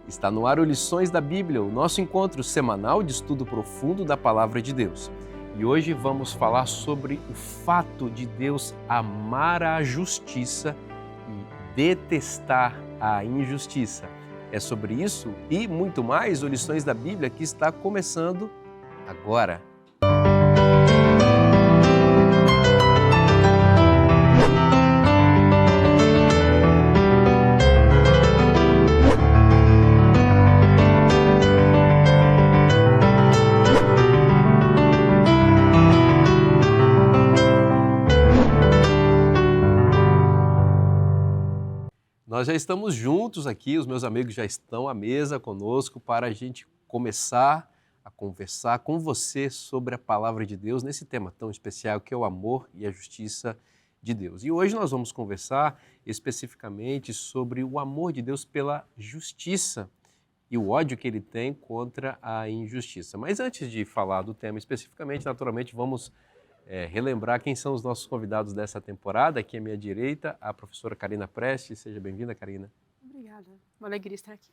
Está no ar o Lições da Bíblia, o nosso encontro semanal de estudo profundo da Palavra de Deus. E hoje vamos falar sobre o fato de Deus amar a justiça e detestar a injustiça. É sobre isso e muito mais o Lições da Bíblia que está começando agora. Nós já estamos juntos aqui, os meus amigos já estão à mesa conosco para a gente começar a conversar com você sobre a Palavra de Deus nesse tema tão especial que é o amor e a justiça de Deus. E hoje nós vamos conversar especificamente sobre o amor de Deus pela justiça e o ódio que ele tem contra a injustiça. Mas antes de falar do tema especificamente, naturalmente vamos relembrar quem são os nossos convidados dessa temporada. Aqui à minha direita, a professora Karina Prestes. Seja bem-vinda, Karina. Obrigada, uma alegria estar aqui.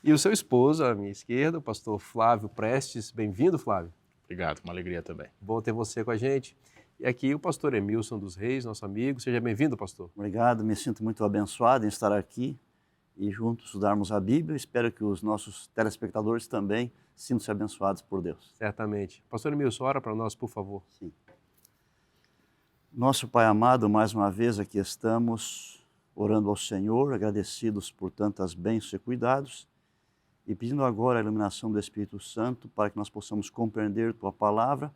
E o seu esposo, à minha esquerda, o pastor Flávio Prestes. Bem-vindo, Flávio. Obrigado, uma alegria também. Bom ter você com a gente. E aqui o pastor Emilson dos Reis, nosso amigo. Seja bem-vindo, pastor. Obrigado, me sinto muito abençoado em estar aqui e juntos estudarmos a Bíblia. Espero que os nossos telespectadores também sintam-se abençoados por Deus. Certamente. Pastor Emilson, ora para nós, por favor. Sim. Nosso Pai amado, mais uma vez aqui estamos orando ao Senhor, agradecidos por tantas bênçãos e cuidados e pedindo agora a iluminação do Espírito Santo para que nós possamos compreender Tua Palavra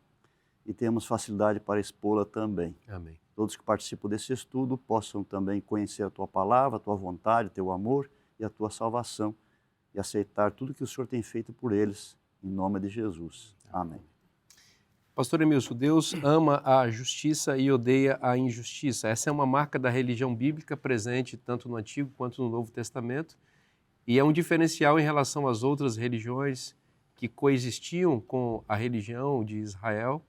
e tenhamos facilidade para expô-la também. Amém. Todos que participam desse estudo possam também conhecer a Tua Palavra, a Tua vontade, Teu amor e a Tua salvação e aceitar tudo que o Senhor tem feito por eles, em nome de Jesus. Amém. Pastor Emilson, Deus ama a justiça e odeia a injustiça. Essa é uma marca da religião bíblica presente tanto no Antigo quanto no Novo Testamento e é um diferencial em relação às outras religiões que coexistiam com a religião de Israel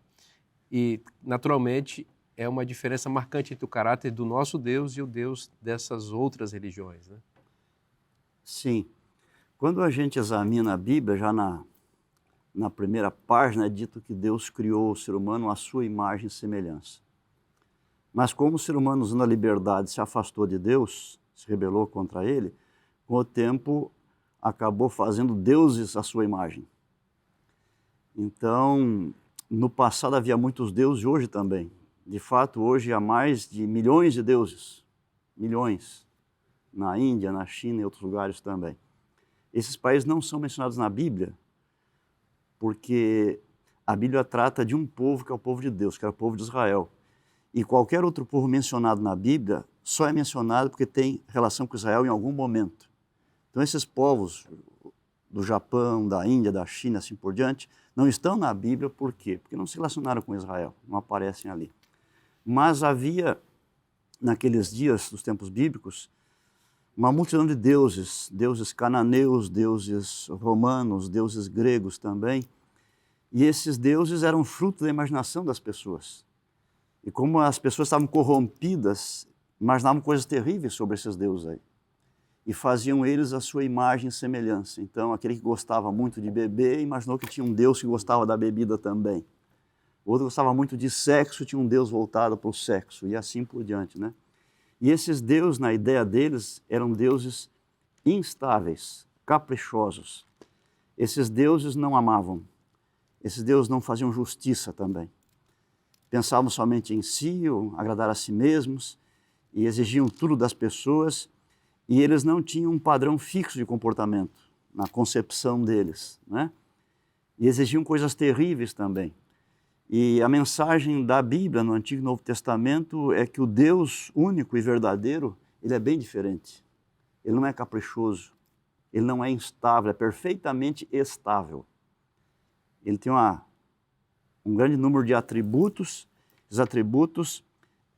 e, naturalmente, é uma diferença marcante entre o caráter do nosso Deus e o Deus dessas outras religiões, né? Sim. Quando a gente examina a Bíblia, já na primeira página é dito que Deus criou o ser humano à sua imagem e semelhança. Mas como o ser humano, usando a liberdade, se afastou de Deus, se rebelou contra ele, com o tempo acabou fazendo deuses à sua imagem. Então, no passado havia muitos deuses e hoje também. De fato, hoje há mais de milhões de deuses. Milhões. Na Índia, na China e outros lugares também. Esses países não são mencionados na Bíblia, porque a Bíblia trata de um povo que é o povo de Deus, que era o povo de Israel. E qualquer outro povo mencionado na Bíblia só é mencionado porque tem relação com Israel em algum momento. Então esses povos do Japão, da Índia, da China, assim por diante, não estão na Bíblia por quê? Porque não se relacionaram com Israel, não aparecem ali. Mas havia, naqueles dias dos tempos bíblicos, uma multidão de deuses, deuses cananeus, deuses romanos, deuses gregos também. E esses deuses eram fruto da imaginação das pessoas. E como as pessoas estavam corrompidas, imaginavam coisas terríveis sobre esses deuses aí. E faziam eles a sua imagem e semelhança. Então, aquele que gostava muito de beber, imaginou que tinha um Deus que gostava da bebida também. O outro gostava muito de sexo, tinha um Deus voltado para o sexo, e assim por diante, né? E esses deuses, na ideia deles, eram deuses instáveis, caprichosos. Esses deuses não amavam. Esses deuses não faziam justiça também. Pensavam somente em si, ou agradar a si mesmos, e exigiam tudo das pessoas, e eles não tinham um padrão fixo de comportamento na concepção deles, né? E exigiam coisas terríveis também. E a mensagem da Bíblia no Antigo e Novo Testamento é que o Deus único e verdadeiro, ele é bem diferente. Ele não é caprichoso, ele não é instável, é perfeitamente estável. Ele tem um grande número de atributos, os atributos,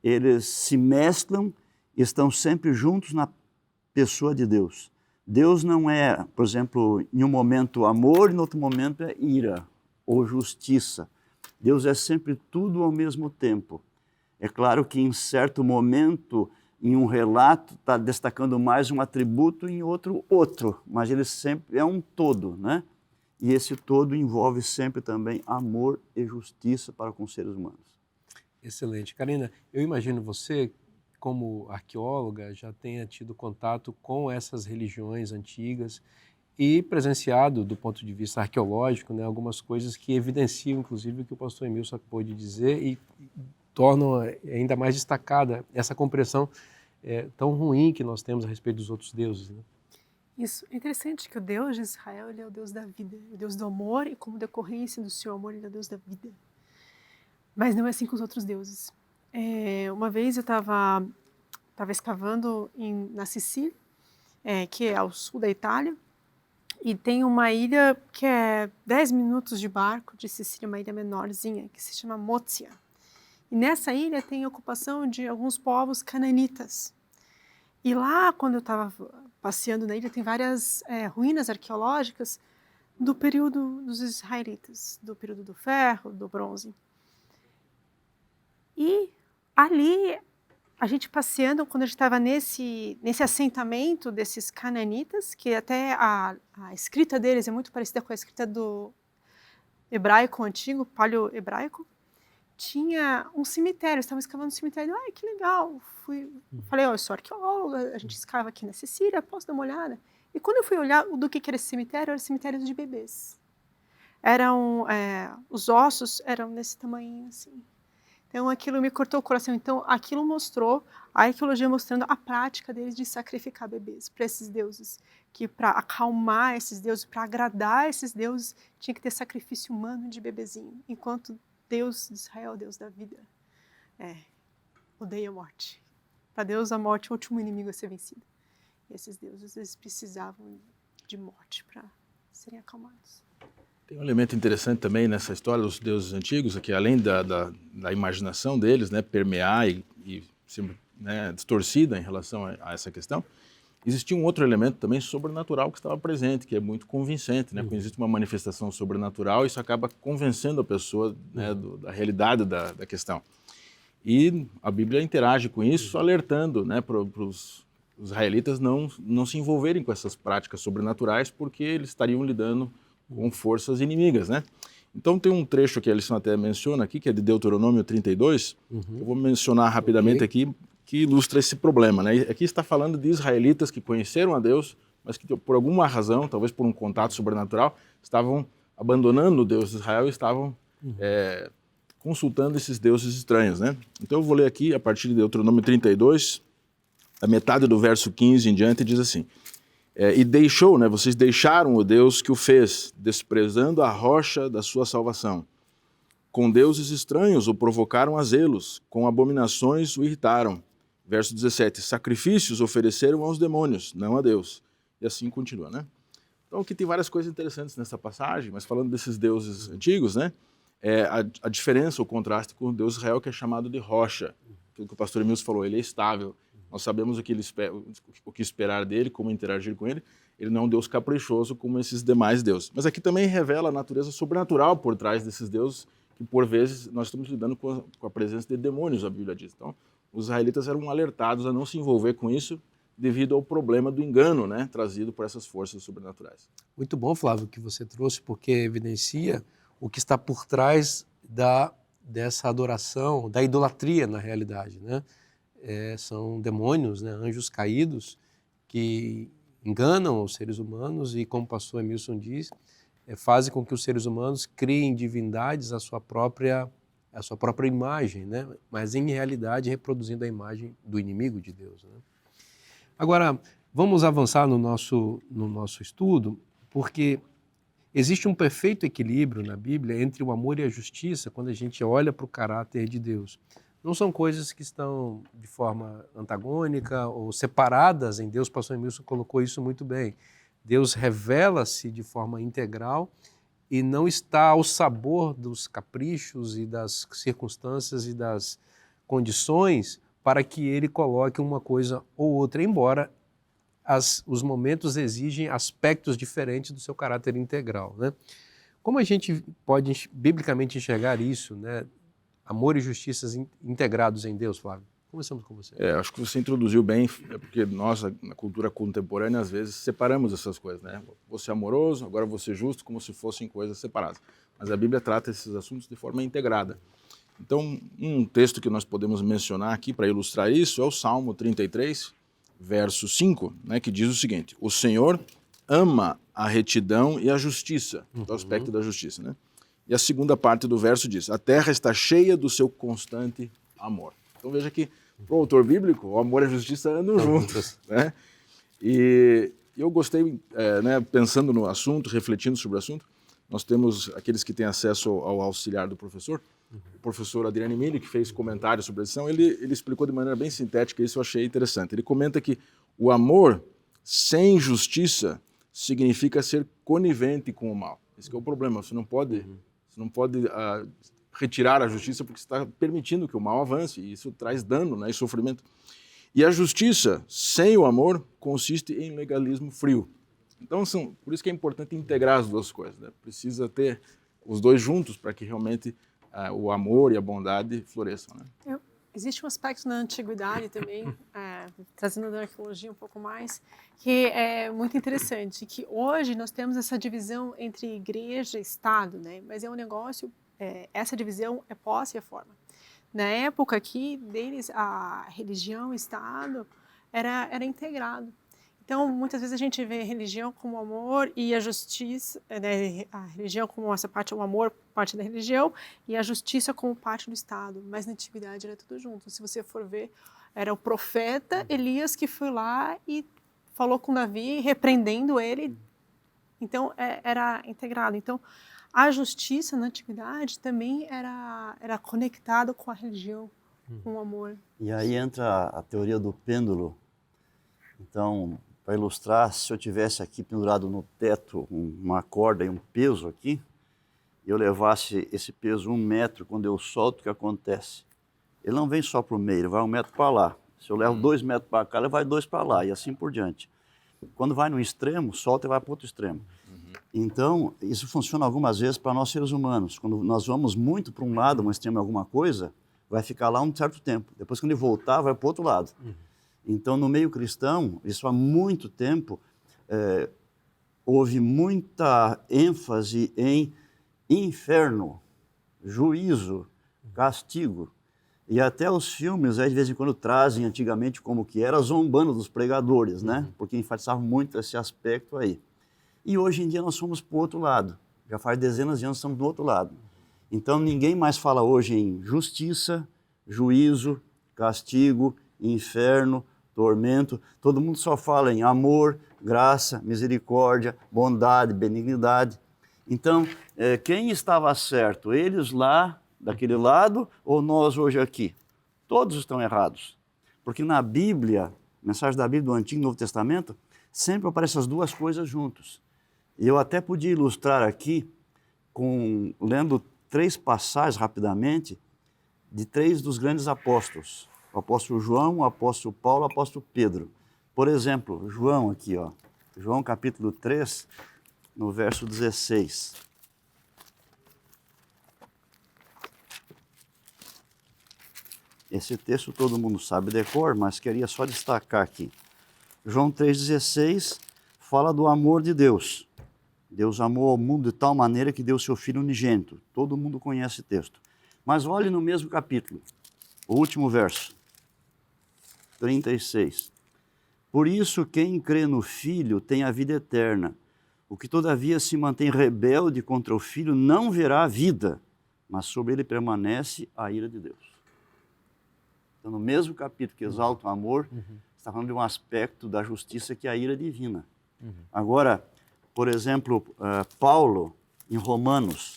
eles se mesclam e estão sempre juntos na pessoa de Deus. Deus não é, por exemplo, em um momento amor e no outro momento é ira ou justiça. Deus é sempre tudo ao mesmo tempo. É claro que em certo momento em um relato está destacando mais um atributo, em outro, mas ele sempre é um todo, né? E esse todo envolve sempre também amor e justiça para com os seres humanos. Excelente. Karina, eu imagino você, como arqueóloga, já tenha tido contato com essas religiões antigas e presenciado, do ponto de vista arqueológico, né, algumas coisas que evidenciam, inclusive, o que o pastor Emilson acabou de dizer e tornam ainda mais destacada essa compreensão tão ruim que nós temos a respeito dos outros deuses, né? Isso. É interessante que o Deus de Israel, ele é o Deus da vida, o Deus do amor, e como decorrência do seu amor, ele é o Deus da vida. Mas não é assim com os outros deuses. Uma vez eu estava escavando na Sicília, que é ao sul da Itália, e tem uma ilha que é 10 minutos de barco de Sicília, uma ilha menorzinha, que se chama Mózia. E nessa ilha tem a ocupação de alguns povos cananitas. E lá, quando eu estava passeando na ilha, tem várias ruínas arqueológicas do período dos israelitas, do período do ferro, do bronze. E ali, a gente passeando, quando a gente estava nesse assentamento desses cananitas, que até a escrita deles é muito parecida com a escrita do hebraico antigo, paleo-hebraico, tinha um cemitério, estavam escavando um cemitério. Ai, que legal! Falei, eu sou arqueóloga, a gente escava aqui na Sicília, posso dar uma olhada? E quando eu fui olhar do que era esse cemitério, era cemitério de bebês. Os ossos eram desse tamanho assim. Então aquilo me cortou o coração. Então aquilo mostrou, a arqueologia mostrando a prática deles de sacrificar bebês para esses deuses, que para acalmar esses deuses, para agradar esses deuses, tinha que ter sacrifício humano de bebezinho, enquanto Deus de Israel, Deus da vida, odeia a morte. Para Deus, a morte é o último inimigo a ser vencido. E esses deuses, eles precisavam de morte para serem acalmados. Tem um elemento interessante também nessa história dos deuses antigos, que além da imaginação deles, né, permear e ser, né, distorcida em relação a essa questão, existia um outro elemento também sobrenatural que estava presente, que é muito convincente, né? Quando existe uma manifestação sobrenatural, isso acaba convencendo a pessoa, né, da realidade da questão. E a Bíblia interage com isso, alertando, né, para os israelitas não se envolverem com essas práticas sobrenaturais, porque eles estariam lidando com forças inimigas, né? Então tem um trecho que a lição até menciona aqui, que é de Deuteronômio 32, eu vou mencionar rapidamente aqui, que ilustra esse problema, né? Aqui está falando de israelitas que conheceram a Deus, mas que por alguma razão, talvez por um contato sobrenatural, estavam abandonando o Deus de Israel e estavam consultando esses deuses estranhos, né? Então eu vou ler aqui, a partir de Deuteronômio 32, a metade do verso 15 em diante, diz assim: e deixou, né, vocês deixaram o Deus que o fez, desprezando a rocha da sua salvação. Com deuses estranhos o provocaram a zelos, com abominações o irritaram. Verso 17, sacrifícios ofereceram aos demônios, não a Deus. E assim continua, né? Então aqui tem várias coisas interessantes nessa passagem, mas falando desses deuses antigos, né? A diferença, o contraste com o Deus de Israel, que é chamado de rocha. Aquilo que o pastor Emilson falou, ele é estável. Nós sabemos o que esperar dele, como interagir com ele. Ele não é um Deus caprichoso como esses demais deuses. Mas aqui também revela a natureza sobrenatural por trás desses deuses, que por vezes nós estamos lidando com a presença de demônios, a Bíblia diz. Então, os israelitas eram alertados a não se envolver com isso devido ao problema do engano, né, trazido por essas forças sobrenaturais. Muito bom, Flávio, que você trouxe, porque evidencia o que está por trás dessa adoração, da idolatria na realidade, né? São demônios, né, anjos caídos, que enganam os seres humanos e, como o pastor Emilson diz, fazem com que os seres humanos criem divindades à sua própria imagem, né? Mas em realidade reproduzindo a imagem do inimigo de Deus, né? Agora, vamos avançar no nosso estudo, porque existe um perfeito equilíbrio na Bíblia entre o amor e a justiça quando a gente olha para o caráter de Deus. Não são coisas que estão de forma antagônica ou separadas em Deus. O pastor Emilson colocou isso muito bem. Deus revela-se de forma integral e não está ao sabor dos caprichos e das circunstâncias e das condições para que ele coloque uma coisa ou outra, embora os momentos exigem aspectos diferentes do seu caráter integral, né? Como a gente pode biblicamente enxergar isso, né? Amor e justiça integrados em Deus, Flávio? Começamos com você. Acho que você introduziu bem, porque nós, na cultura contemporânea, às vezes separamos essas coisas, né? Vou ser amoroso, agora vou ser justo, como se fossem coisas separadas. Mas a Bíblia trata esses assuntos de forma integrada. Então, um texto que nós podemos mencionar aqui para ilustrar isso é o Salmo 33, verso 5, né, que diz o seguinte: o Senhor ama a retidão e a justiça, do aspecto da justiça, né? E a segunda parte do verso diz: a terra está cheia do seu constante amor. Então veja que, para o autor bíblico, o amor e a justiça andam juntos, né? E eu gostei, né, pensando no assunto, refletindo sobre o assunto, nós temos aqueles que têm acesso ao auxiliar do professor, o professor Adriano Mille, que fez comentários sobre a lição, ele explicou de maneira bem sintética, isso eu achei interessante. Ele comenta que o amor sem justiça significa ser conivente com o mal. Esse que é o problema, você não pode retirar a justiça porque você está permitindo que o mal avance, e isso traz dano, né, e sofrimento. E a justiça sem o amor consiste em legalismo frio. Então, por isso que é importante integrar as duas coisas, né? Precisa ter os dois juntos para que realmente o amor e a bondade floresçam, né? Existe um aspecto na antiguidade também, trazendo da arqueologia um pouco mais, que é muito interessante, que hoje nós temos essa divisão entre igreja e Estado, né? Mas é um negócio, essa divisão é posse e a forma. Na época aqui deles, a religião e o Estado era integrado. Então, muitas vezes a gente vê a religião como amor e a justiça, né, a religião como essa parte, o amor, parte da religião, e a justiça como parte do Estado. Mas na antiguidade era tudo junto. Se você for ver, era o profeta Elias que foi lá e falou com Davi, repreendendo ele. Então, era integrado. Então, a justiça na antiguidade também era conectada com a religião, com o amor. E aí entra a teoria do pêndulo. Então, para ilustrar, se eu tivesse aqui pendurado no teto uma corda e um peso aqui, e eu levasse esse peso 1 metro, quando eu solto, o que acontece? Ele não vem só para o meio, ele vai 1 metro para lá. Se eu levo 2 metros para cá, ele vai 2 para lá, e assim por diante. Quando vai no extremo, solta e vai para o outro extremo. Então, isso funciona algumas vezes para nós seres humanos. Quando nós vamos muito para um lado, um extremo de alguma coisa, vai ficar lá um certo tempo. Depois, quando ele voltar, vai para o outro lado. Então, no meio cristão, isso há muito tempo, houve muita ênfase em inferno, juízo, castigo. E até os filmes, de vez em quando, trazem antigamente como que era, zombando dos pregadores, né? Porque enfatizavam muito esse aspecto aí. E hoje em dia nós somos para o outro lado. Já faz dezenas de anos que estamos do outro lado. Então, ninguém mais fala hoje em justiça, juízo, castigo, inferno, tormento. Todo mundo só fala em amor, graça, misericórdia, bondade, benignidade. Então, quem estava certo? Eles lá, daquele lado, ou nós hoje aqui? Todos estão errados. Porque na Bíblia, mensagem da Bíblia do Antigo e Novo Testamento, sempre aparecem as duas coisas juntos. E eu até podia ilustrar aqui, lendo 3 passagens rapidamente, de 3 dos grandes apóstolos. O apóstolo João, o apóstolo Paulo, o apóstolo Pedro. Por exemplo, João aqui, ó. João capítulo 3, no verso 16. Esse texto todo mundo sabe de cor, mas queria só destacar aqui. João 3,16 fala do amor de Deus. Deus amou o mundo de tal maneira que deu seu Filho unigênito. Todo mundo conhece o texto. Mas olhe no mesmo capítulo, o último verso, 36. Por isso, quem crê no Filho tem a vida eterna. O que todavia se mantém rebelde contra o Filho não verá a vida, mas sobre ele permanece a ira de Deus. Então, no mesmo capítulo que exalta o amor, está falando de um aspecto da justiça que é a ira divina. Agora, por exemplo, Paulo, em Romanos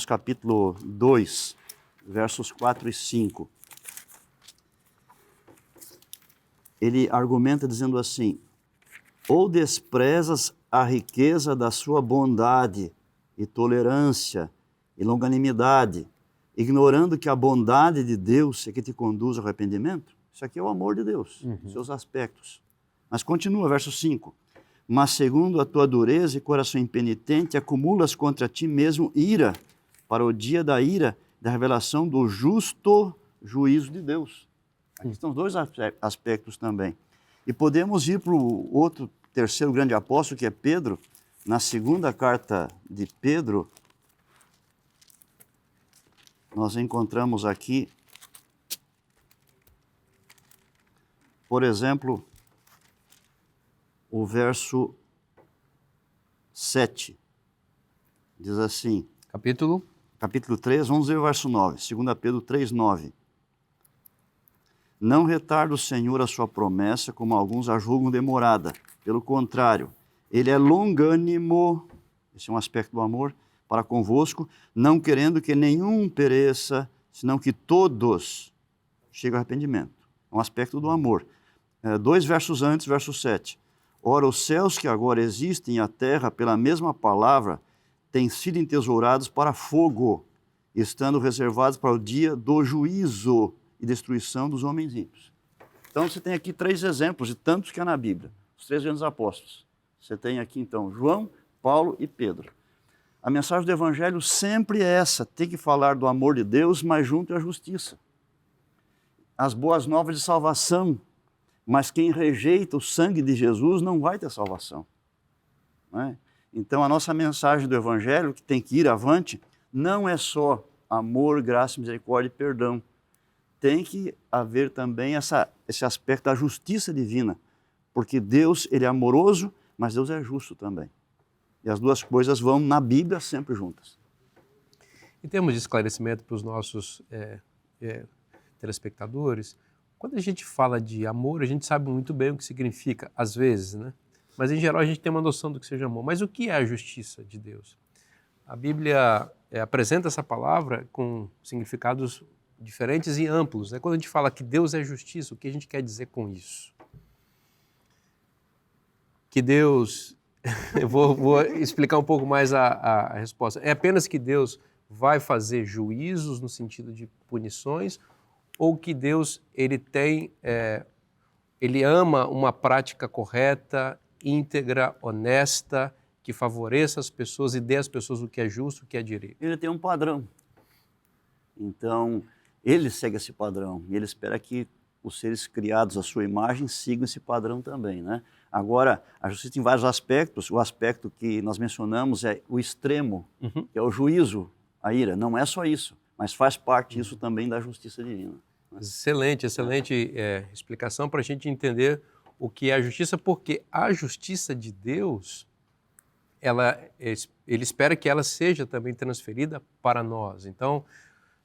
capítulo 2, versos 4 e 5, ele argumenta dizendo assim: ou desprezas a riqueza da sua bondade e tolerância e longanimidade, ignorando que a bondade de Deus é que te conduz ao arrependimento? Isso aqui é o amor de Deus, seus aspectos. Mas continua, verso 5. Mas segundo a tua dureza e coração impenitente, acumulas contra ti mesmo ira, para o dia da ira, da revelação do justo juízo de Deus. Aqui estão os dois aspectos também. E podemos ir para o outro, terceiro grande apóstolo, que é Pedro. Na segunda carta de Pedro, nós encontramos aqui, por exemplo, o verso 7. Diz assim, Capítulo? capítulo 3, vamos ver o verso 9. 2 Pedro 3, 9. Não retarda o Senhor a sua promessa, como alguns a julgam demorada. Pelo contrário, Ele é longânimo, esse é um aspecto do amor, para convosco, não querendo que nenhum pereça, senão que todos cheguem ao arrependimento. É um aspecto do amor. 2 versos antes, verso 7. Ora, os céus que agora existem e a terra, pela mesma palavra, têm sido entesourados para fogo, estando reservados para o dia do juízo e destruição dos homens ímpios. Então, você tem aqui 3 exemplos de tantos que há na Bíblia. Os 3 grandes apóstolos. Você tem aqui, então, João, Paulo e Pedro. A mensagem do Evangelho sempre é essa, tem que falar do amor de Deus, mas junto à justiça. As boas novas de salvação, mas quem rejeita o sangue de Jesus não vai ter salvação. Não é? Então, a nossa mensagem do Evangelho, que tem que ir avante, não é só amor, graça, misericórdia e perdão. Tem que haver também esse aspecto da justiça divina, porque Deus, Ele é amoroso, mas Deus é justo também. E as duas coisas vão na Bíblia sempre juntas. Em termos de esclarecimento para os nossos telespectadores, quando a gente fala de amor, a gente sabe muito bem o que significa, às vezes, né? Mas, em geral, a gente tem uma noção do que seja amor. Mas o que é a justiça de Deus? A Bíblia apresenta essa palavra com significados diferentes e amplos, né? Quando a gente fala que Deus é justiça, o que a gente quer dizer com isso? Que Deus... Eu vou explicar um pouco mais a resposta. É apenas que Deus vai fazer juízos no sentido de punições, ou que Deus ele ama uma prática correta, íntegra, honesta, que favoreça as pessoas e dê às pessoas o que é justo, o que é direito? Ele tem um padrão. Então, Ele segue esse padrão e Ele espera que os seres criados à sua imagem sigam esse padrão também, né? Agora, a justiça tem vários aspectos. O aspecto que nós mencionamos é o extremo, que é o juízo, a ira. Não é só isso, mas faz parte disso também da justiça divina. Excelente explicação para a gente entender o que é a justiça, porque a justiça de Deus, Ele espera que ela seja também transferida para nós. Então,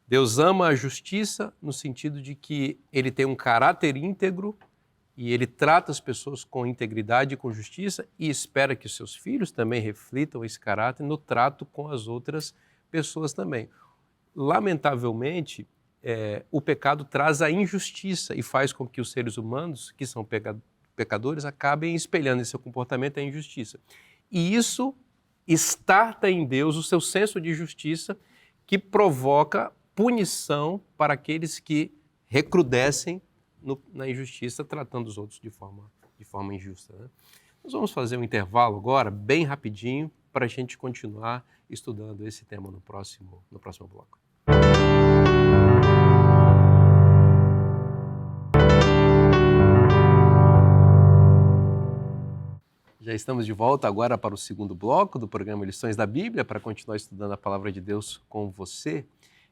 Deus ama a justiça no sentido de que Ele tem um caráter íntegro e Ele trata as pessoas com integridade e com justiça e espera que os seus filhos também reflitam esse caráter no trato com as outras pessoas também. Lamentavelmente, o pecado traz a injustiça e faz com que os seres humanos, que são pecadores, acabem espelhando em seu comportamento a injustiça. E isso estarta em Deus o seu senso de justiça, que provoca punição para aqueles que recrudescem na injustiça, tratando os outros de forma injusta, né? Nós vamos fazer um intervalo agora, bem rapidinho, para a gente continuar estudando esse tema no próximo bloco. Já estamos de volta agora para o segundo bloco do programa Lições da Bíblia, para continuar estudando a Palavra de Deus com você.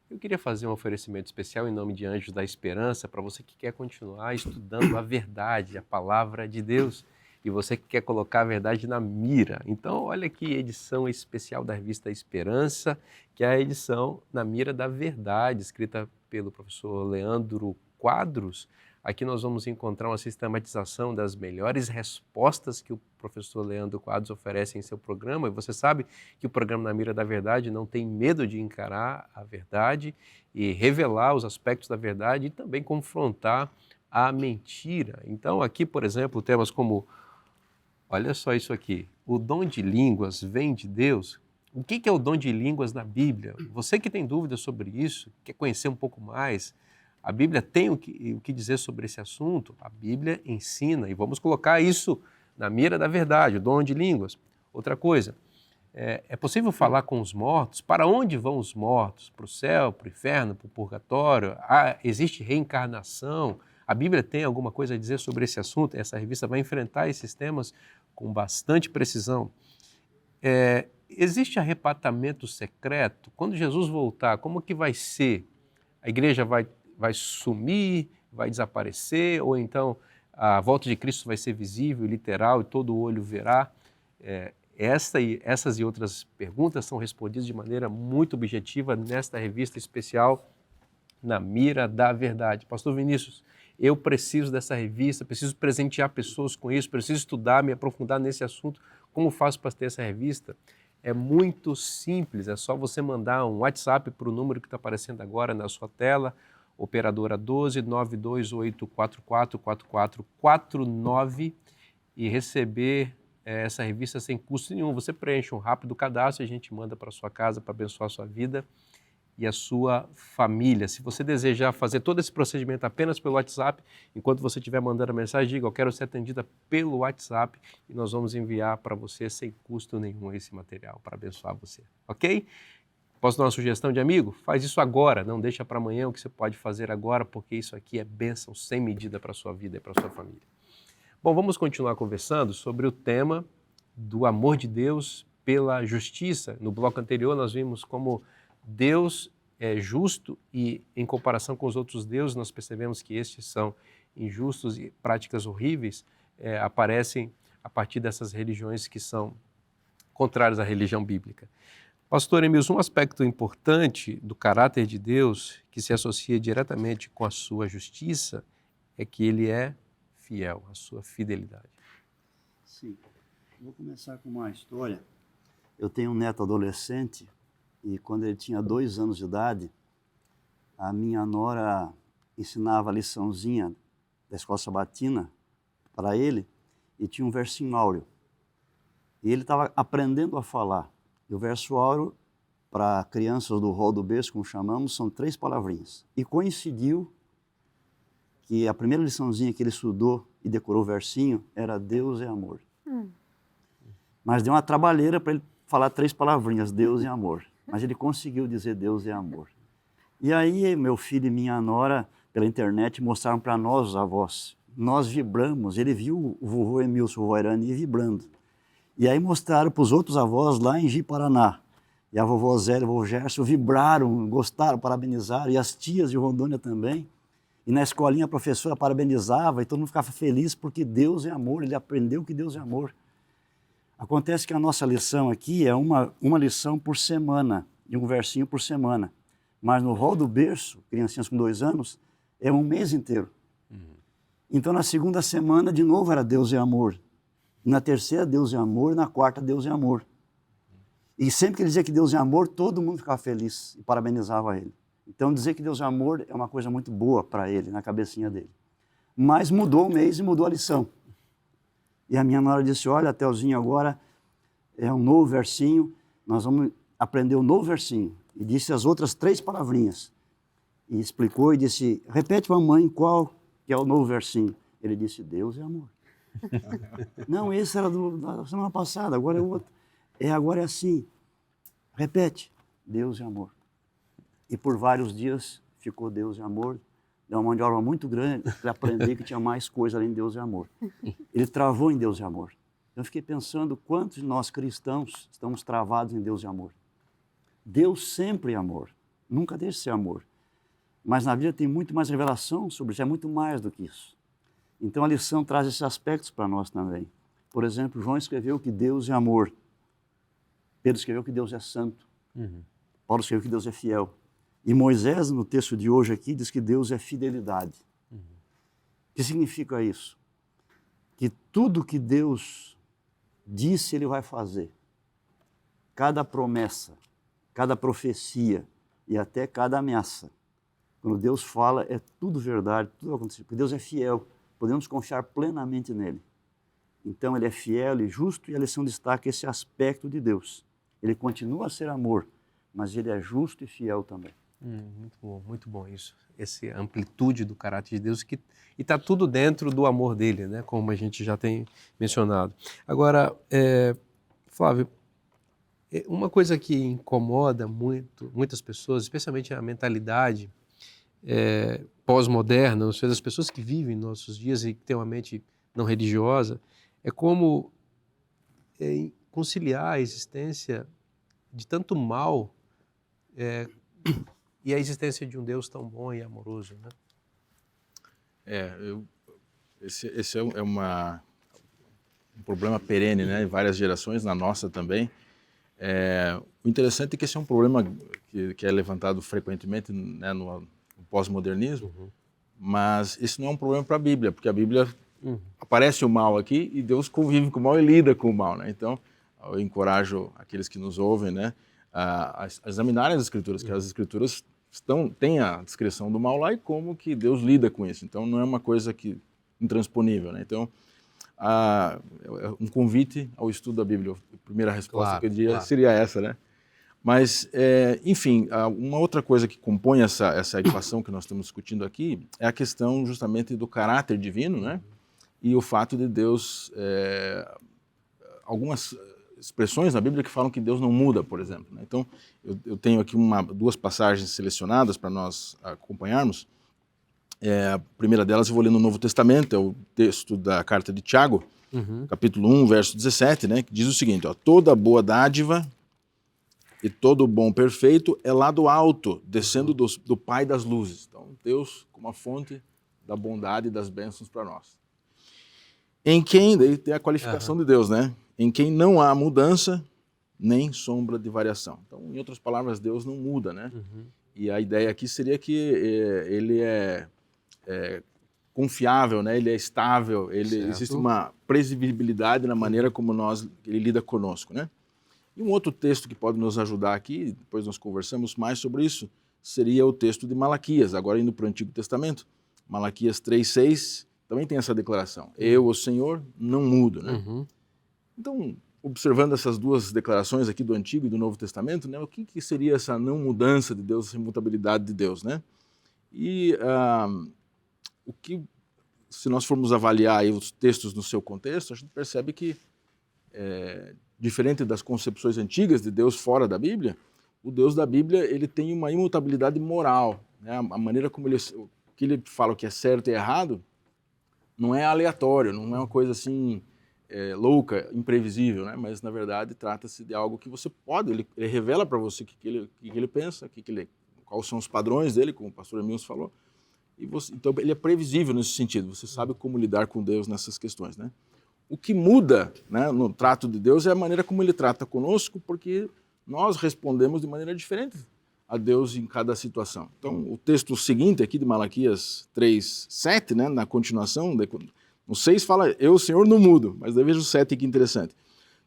Eu queria fazer um oferecimento especial em nome de Anjos da Esperança para você que quer continuar estudando a verdade, a Palavra de Deus, e você que quer colocar a verdade na mira. Então, olha que edição especial da revista Esperança, que é a edição Na Mira da Verdade, escrita pelo professor Leandro Quadros. Aqui nós vamos encontrar uma sistematização das melhores respostas que o professor Leandro Quadros oferece em seu programa. E você sabe que o programa Na Mira da Verdade não tem medo de encarar a verdade e revelar os aspectos da verdade e também confrontar a mentira. Então aqui, por exemplo, temas como, olha só isso aqui, o dom de línguas vem de Deus? O que é o dom de línguas na Bíblia? Você que tem dúvidas sobre isso, quer conhecer um pouco mais, a Bíblia tem o que dizer sobre esse assunto? A Bíblia ensina, e vamos colocar isso na mira da verdade, o dom de línguas. Outra coisa, É possível falar com os mortos? Para onde vão os mortos? Para o céu, para o inferno, para o purgatório? Existe reencarnação? A Bíblia tem alguma coisa a dizer sobre esse assunto? Essa revista vai enfrentar esses temas com bastante precisão. Existe arrebatamento secreto? Quando Jesus voltar, como que vai ser? A igreja vai sumir, vai desaparecer? Ou então a volta de Cristo vai ser visível, literal, e todo olho verá? Essas e outras perguntas são respondidas de maneira muito objetiva nesta revista especial Na Mira da Verdade. Pastor Vinícius, eu preciso dessa revista, preciso presentear pessoas com isso, preciso estudar, me aprofundar nesse assunto. Como faço para ter essa revista? É muito simples, é só você mandar um WhatsApp para o número que está aparecendo agora na sua tela, operadora 12 92844 4449, e receber essa revista sem custo nenhum. Você preenche um rápido cadastro e a gente manda para sua casa para abençoar a sua vida e a sua família. Se você desejar fazer todo esse procedimento apenas pelo WhatsApp, enquanto você estiver mandando a mensagem, diga: eu quero ser atendida pelo WhatsApp, e nós vamos enviar para você sem custo nenhum esse material para abençoar você, ok? Posso dar uma sugestão de amigo? Faz isso agora, não deixa para amanhã o que você pode fazer agora, porque isso aqui é bênção sem medida para a sua vida e para a sua família. Bom, vamos continuar conversando sobre o tema do amor de Deus pela justiça. No bloco anterior nós vimos como Deus é justo e, em comparação com os outros deuses, nós percebemos que estes são injustos e práticas horríveis aparecem a partir dessas religiões que são contrárias à religião bíblica. Pastor Emilson, um aspecto importante do caráter de Deus que se associa diretamente com a sua justiça é que ele é fiel, a sua fidelidade. Sim. Vou começar com uma história. Eu tenho um neto adolescente e quando ele tinha 2 anos de idade, a minha nora ensinava a liçãozinha da escola sabatina para ele e tinha um versinho áureo. E ele estava aprendendo a falar. E o verso áureo, para crianças do rol do berço, como chamamos, são 3 palavrinhas. E coincidiu que a primeira liçãozinha que ele estudou e decorou o versinho era Deus é amor. Mas deu uma trabalheira para ele falar 3 palavrinhas, Deus é amor. Mas ele conseguiu dizer Deus é amor. E aí meu filho e minha nora, pela internet, mostraram para nós, os avós. Nós vibramos, ele viu o vovô Emilson, o vovô Irani vibrando. E aí mostraram para os outros avós lá em Ji-Paraná. E a vovó Zélia e o vovô Gerson vibraram, gostaram, parabenizaram. E as tias de Rondônia também. E na escolinha a professora parabenizava e todo mundo ficava feliz porque Deus é amor, ele aprendeu que Deus é amor. Acontece que a nossa lição aqui é uma lição por semana, e um versinho por semana. Mas no rol do berço, criancinhas com 2 anos, é um mês inteiro. Então na segunda semana de novo era Deus é amor. Na terceira Deus é amor, na quarta Deus é amor. E sempre que ele dizia que Deus é amor, todo mundo ficava feliz e parabenizava ele. Então dizer que Deus é amor é uma coisa muito boa para ele, na cabecinha dele. Mas mudou o mês e mudou a lição. E a minha nora disse: olha, Telzinho, agora é um novo versinho, nós vamos aprender um novo versinho. E disse as outras 3 palavrinhas. E explicou e disse: repete para a mãe qual que é o novo versinho. Ele disse: Deus é amor. Não, esse era da semana passada, agora é outro. Agora é assim. Repete, Deus é amor. E por vários dias ficou Deus é amor. Deu uma mão de obra muito grande para aprender que tinha mais coisa além de Deus é amor. Ele travou em Deus é amor. Eu fiquei pensando quantos de nós cristãos estamos travados em Deus é amor. Deus sempre é amor, nunca deixa de ser amor. Mas na Bíblia tem muito mais revelação sobre isso, é muito mais do que isso. Então a lição traz esses aspectos para nós também. Por exemplo, João escreveu que Deus é amor. Pedro escreveu que Deus é santo. Paulo escreveu que Deus é fiel. E Moisés, no texto de hoje aqui, diz que Deus é fidelidade. O que significa isso? Que tudo que Deus disse, Ele vai fazer. Cada promessa, cada profecia e até cada ameaça. Quando Deus fala, é tudo verdade, tudo vai acontecer. Porque Deus é fiel, podemos confiar plenamente nele. Então Ele é fiel e justo, e a lição destaca esse aspecto de Deus. Ele continua a ser amor, mas Ele é justo e fiel também. Muito bom isso. Essa amplitude do caráter de Deus, e está tudo dentro do amor dele, né? Como a gente já tem mencionado. Agora, Flávio, Uma coisa que incomoda muitas pessoas, especialmente a mentalidade pós-moderna, ou seja, as pessoas que vivem nossos dias e que têm uma mente não religiosa, é como conciliar a existência de tanto mal e a existência de um Deus tão bom e amoroso, né? Esse é um problema perene, né? Em várias gerações, na nossa também. O interessante é que esse é um problema que é levantado frequentemente, né, no pós-modernismo, mas esse não é um problema para a Bíblia, porque a Bíblia aparece o mal aqui e Deus convive com o mal e lida com o mal, né? Então, eu encorajo aqueles que nos ouvem, né, a examinarem as Escrituras, que as Escrituras têm a descrição do mal lá e como que Deus lida com isso. Então, não é uma coisa intransponível, né? Então, um convite ao estudo da Bíblia. A primeira resposta que eu diria seria essa, né? Mas, enfim, uma outra coisa que compõe essa equação que nós estamos discutindo aqui é a questão justamente do caráter divino, né? E o fato de Deus... algumas expressões na Bíblia que falam que Deus não muda, por exemplo, né? Então, eu tenho aqui duas passagens selecionadas para nós acompanharmos. A primeira delas eu vou ler no Novo Testamento, é o texto da carta de Tiago, capítulo 1, verso 17, né, que diz o seguinte: toda boa dádiva e todo bom perfeito é lá do alto, descendo do Pai das luzes. Então, Deus como a fonte da bondade e das bênçãos para nós. Em quem, daí tem a qualificação de Deus, né? Em quem não há mudança, nem sombra de variação. Então, em outras palavras, Deus não muda, né? E a ideia aqui seria que ele é confiável, né? Ele é estável, existe uma previsibilidade na maneira como ele lida conosco, né? E um outro texto que pode nos ajudar aqui, depois nós conversamos mais sobre isso, seria o texto de Malaquias, agora indo para o Antigo Testamento. Malaquias 3:6 também tem essa declaração: eu, o Senhor, não mudo, né? Então, observando essas duas declarações aqui do Antigo e do Novo Testamento, né, o que seria essa não mudança de Deus, essa imutabilidade de Deus, né? E se nós formos avaliar aí os textos no seu contexto, a gente percebe que, diferente das concepções antigas de Deus fora da Bíblia, o Deus da Bíblia ele tem uma imutabilidade moral, né? A maneira como o que ele fala que é certo e errado não é aleatório, não é uma coisa assim louca, imprevisível, né? Mas na verdade trata-se de algo que você pode, ele revela para você o que ele pensa, quais são os padrões dele, como o pastor Emilson falou. Então ele é previsível nesse sentido, você sabe como lidar com Deus nessas questões, né? O que muda, né, no trato de Deus é a maneira como ele trata conosco, porque nós respondemos de maneira diferente a Deus em cada situação. Então o texto seguinte aqui de Malaquias 3:7, né, na continuação, no 6 fala, eu, Senhor, não mudo, mas daí veja o 7 que interessante.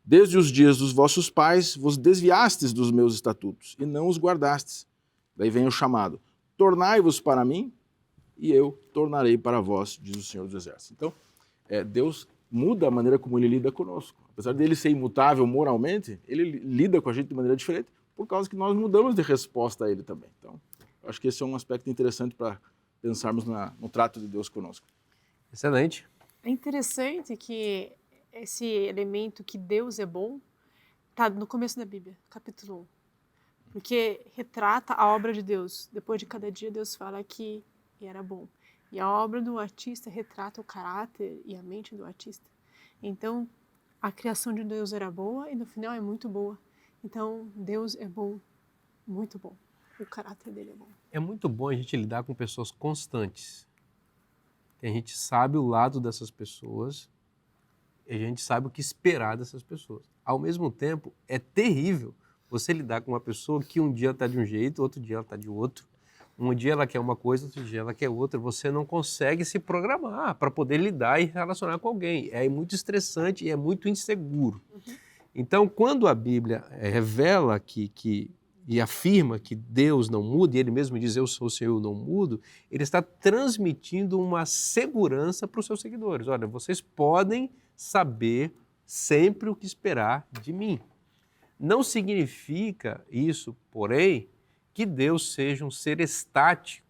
Desde os dias dos vossos pais vos desviastes dos meus estatutos e não os guardastes. Daí vem o chamado, tornai-vos para mim, e eu tornarei para vós, diz o Senhor dos Exércitos. Então, Deus muda a maneira como ele lida conosco. Apesar dele ser imutável moralmente, ele lida com a gente de maneira diferente, por causa que nós mudamos de resposta a ele também. Então, eu acho que esse é um aspecto interessante para pensarmos no trato de Deus conosco. Excelente. É interessante que esse elemento que Deus é bom está no começo da Bíblia, capítulo 1. Porque retrata a obra de Deus. Depois de cada dia, Deus fala que era bom. E a obra do artista retrata o caráter e a mente do artista. Então, a criação de Deus era boa e no final é muito boa. Então, Deus é bom, muito bom. O caráter dele é bom. É muito bom a gente lidar com pessoas constantes. A gente sabe o lado dessas pessoas e a gente sabe o que esperar dessas pessoas. Ao mesmo tempo, é terrível você lidar com uma pessoa que um dia está de um jeito, outro dia ela está de outro. Um dia ela quer uma coisa, outro dia ela quer outra. Você não consegue se programar para poder lidar e relacionar com alguém. É muito estressante e é muito inseguro. Então, quando a Bíblia revela e afirma que Deus não muda, e ele mesmo diz, eu sou o Senhor, eu não mudo, ele está transmitindo uma segurança para os seus seguidores. Olha, vocês podem saber sempre o que esperar de mim. Não significa isso, porém, que Deus seja um ser estático,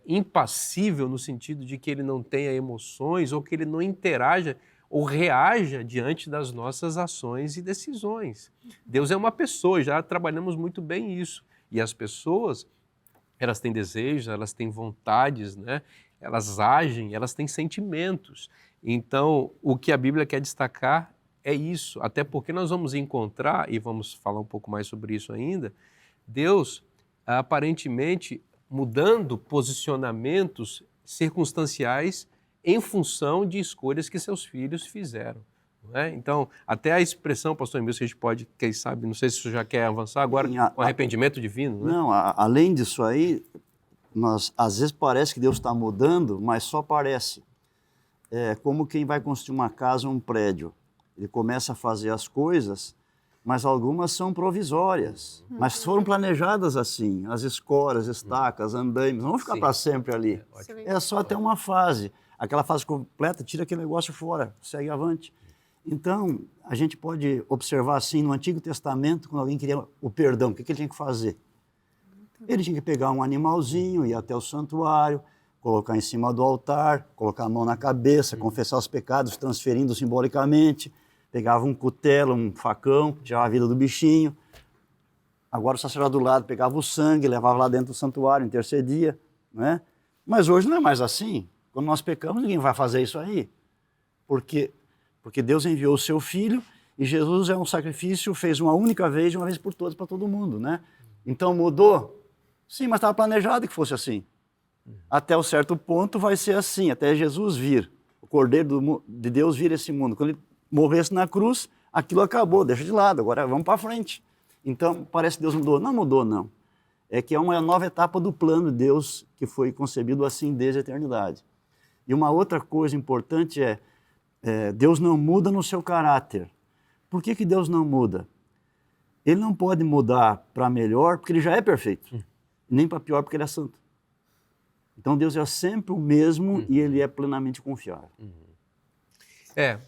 impassível no sentido de que ele não tenha emoções ou que ele não interaja ou reaja diante das nossas ações e decisões. Deus é uma pessoa, já trabalhamos muito bem isso. E as pessoas, elas têm desejos, elas têm vontades, né? Elas agem, elas têm sentimentos. Então, o que a Bíblia quer destacar é isso, até porque nós vamos encontrar, e vamos falar um pouco mais sobre isso ainda, Deus aparentemente mudando posicionamentos circunstanciais em função de escolhas que seus filhos fizeram. Não é? Então, até a expressão, pastor Emílio, que a gente pode, quem sabe, não sei se você já quer avançar agora, com arrependimento divino. Né? Não, além disso aí, às vezes parece que Deus está mudando, mas só parece. É como quem vai construir uma casa ou um prédio. Ele começa a fazer as coisas, mas algumas são provisórias. Mas foram planejadas assim, as escoras, estacas, andaimes, não vão ficar para sempre ali. É só até uma fase. Aquela fase completa, tira aquele negócio fora, segue avante. Então, a gente pode observar assim, no Antigo Testamento, quando alguém queria o perdão, o que ele tinha que fazer? Ele tinha que pegar um animalzinho, ir até o santuário, colocar em cima do altar, colocar a mão na cabeça, confessar os pecados, transferindo simbolicamente, pegava um cutelo, um facão, tirava a vida do bichinho. Agora o sacerdote do lado pegava o sangue, levava lá dentro do santuário, intercedia, né? Mas hoje não é mais assim. Quando nós pecamos, ninguém vai fazer isso aí. Porque Deus enviou o seu Filho e Jesus é um sacrifício, fez uma única vez, de uma vez por todas, para todo mundo, né? Então mudou? Sim, mas estava planejado que fosse assim. Até um certo ponto vai ser assim, até Jesus vir, o Cordeiro de Deus vir a esse mundo. Quando ele morresse na cruz, aquilo acabou, deixa de lado, agora vamos para frente. Então, parece que Deus mudou. Não mudou, não. É que é uma nova etapa do plano de Deus que foi concebido assim desde a eternidade. E uma outra coisa importante Deus não muda no seu caráter. Por que Deus não muda? Ele não pode mudar para melhor porque ele já é perfeito, nem para pior porque ele é santo. Então Deus é sempre o mesmo e ele é plenamente confiável.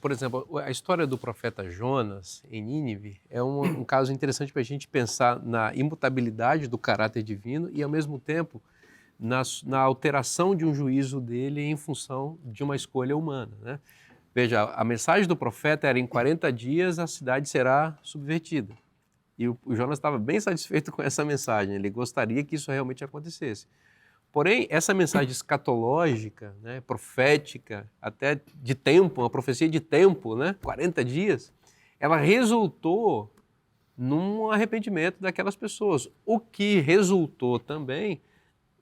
Por exemplo, a história do profeta Jonas em Nínive é um caso interessante para a gente pensar na imutabilidade do caráter divino e, ao mesmo tempo, na alteração de um juízo dele em função de uma escolha humana. Né? Veja, a mensagem do profeta era: em 40 dias a cidade será subvertida. E o Jonas estava bem satisfeito com essa mensagem, ele gostaria que isso realmente acontecesse. Porém, essa mensagem escatológica, né, profética, até de tempo, uma profecia de tempo, né, 40 dias, ela resultou num arrependimento daquelas pessoas, o que resultou também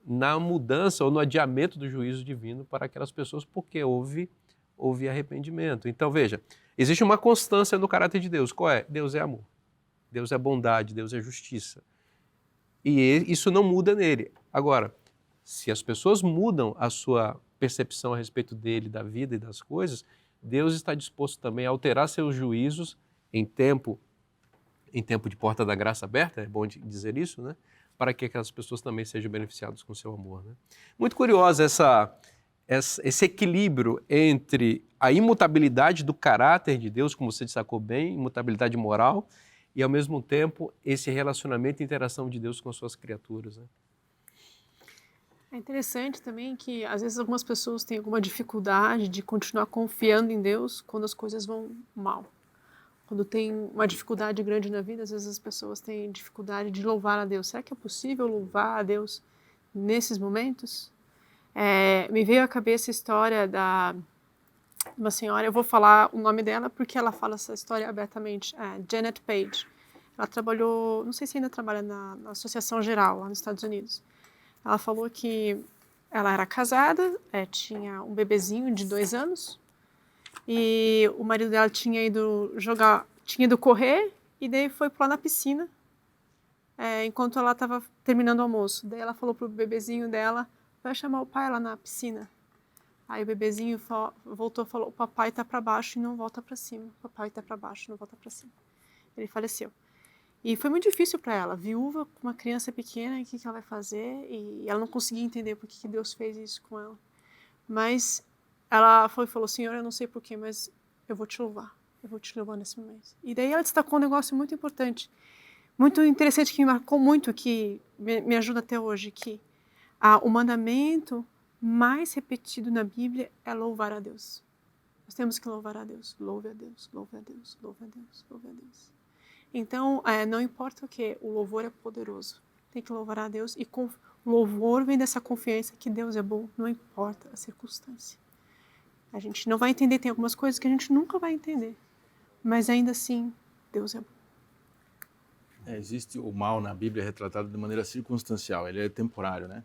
na mudança ou no adiamento do juízo divino para aquelas pessoas, porque houve arrependimento. Então, veja, existe uma constância no caráter de Deus. Qual é? Deus é amor, Deus é bondade, Deus é justiça. E isso não muda nele. Agora, se as pessoas mudam a sua percepção a respeito dele, da vida e das coisas, Deus está disposto também a alterar seus juízos em tempo de porta da graça aberta, é bom dizer isso, né? Para que aquelas pessoas também sejam beneficiadas com o seu amor. Né? Muito curiosa esse equilíbrio entre a imutabilidade do caráter de Deus, como você destacou bem, imutabilidade moral, e ao mesmo tempo esse relacionamento e interação de Deus com as suas criaturas. Né? É interessante também que, às vezes, algumas pessoas têm alguma dificuldade de continuar confiando em Deus quando as coisas vão mal. Quando tem uma dificuldade grande na vida, às vezes as pessoas têm dificuldade de louvar a Deus. Será que é possível louvar a Deus nesses momentos? Me veio à cabeça a história de uma senhora, eu vou falar o nome dela porque ela fala essa história abertamente, Janet Page. Ela trabalhou, não sei se ainda trabalha na Associação Geral, lá nos Estados Unidos. Ela falou que ela era casada, tinha um bebezinho de 2 anos e o marido dela tinha ido correr e daí foi pular na piscina enquanto ela estava terminando o almoço. Daí ela falou pro bebezinho dela: vai chamar o pai lá na piscina. Aí o bebezinho voltou e falou: o papai está para baixo e não volta para cima. O papai está para baixo e não volta para cima. Ele faleceu. E foi muito difícil para ela, viúva, com uma criança pequena, o que ela vai fazer? E ela não conseguia entender por que Deus fez isso com ela. Mas ela falou: Senhor, eu não sei porquê, mas eu vou te louvar nesse momento. E daí ela destacou um negócio muito importante, muito interessante, que me marcou muito, que me ajuda até hoje, que o mandamento mais repetido na Bíblia é louvar a Deus. Nós temos que louvar a Deus. Louve a Deus, louve a Deus, louve a Deus, louve a Deus. Então, não importa o que, o louvor é poderoso. Tem que louvar a Deus e o louvor vem dessa confiança que Deus é bom, não importa a circunstância. A gente não vai entender, tem algumas coisas que a gente nunca vai entender, mas ainda assim, Deus é bom. Existe o mal na Bíblia retratado de maneira circunstancial, ele é temporário, né?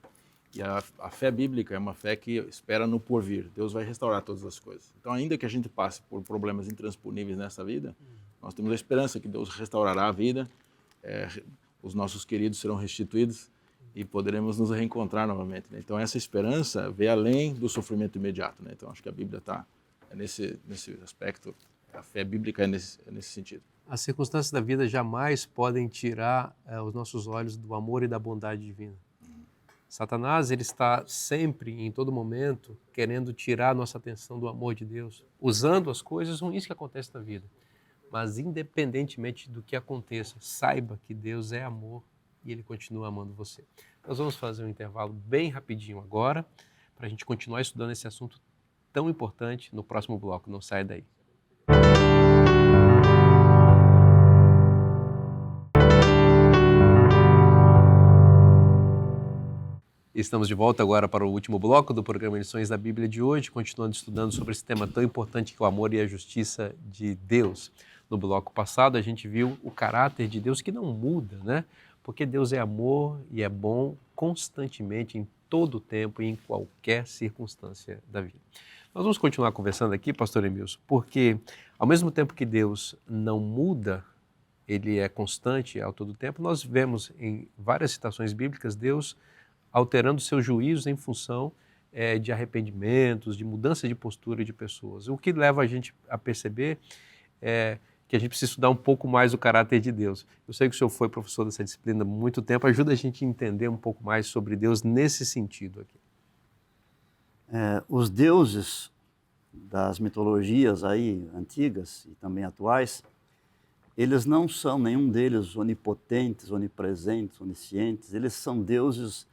E a fé bíblica é uma fé que espera no porvir. Deus vai restaurar todas as coisas. Então, ainda que a gente passe por problemas intransponíveis nessa vida, nós temos a esperança que Deus restaurará a vida, os nossos queridos serão restituídos e poderemos nos reencontrar novamente, né? Então, essa esperança vê além do sofrimento imediato, né? Então, acho que a Bíblia está nesse aspecto, a fé bíblica é nesse sentido. As circunstâncias da vida jamais podem tirar os nossos olhos do amor e da bondade divina. Satanás, ele está sempre, em todo momento, querendo tirar a nossa atenção do amor de Deus, usando as coisas ruins que acontecem na vida. Mas, independentemente do que aconteça, saiba que Deus é amor e Ele continua amando você. Nós vamos fazer um intervalo bem rapidinho agora, para a gente continuar estudando esse assunto tão importante no próximo bloco. Não saia daí. Estamos de volta agora para o último bloco do programa Lições da Bíblia de hoje, continuando estudando sobre esse tema tão importante que é o amor e a justiça de Deus. No bloco passado a gente viu o caráter de Deus que não muda, né? Porque Deus é amor e é bom constantemente, em todo o tempo e em qualquer circunstância da vida. Nós vamos continuar conversando aqui, pastor Emilson, porque ao mesmo tempo que Deus não muda, Ele é constante ao todo tempo, nós vemos em várias citações bíblicas Deus alterando seus juízos em função de arrependimentos, de mudança de postura de pessoas. O que leva a gente a perceber que a gente precisa estudar um pouco mais o caráter de Deus. Eu sei que o senhor foi professor dessa disciplina há muito tempo, ajuda a gente a entender um pouco mais sobre Deus nesse sentido aqui. Os deuses das mitologias aí antigas e também atuais, eles não são nenhum deles onipotentes, onipresentes, oniscientes, eles são deuses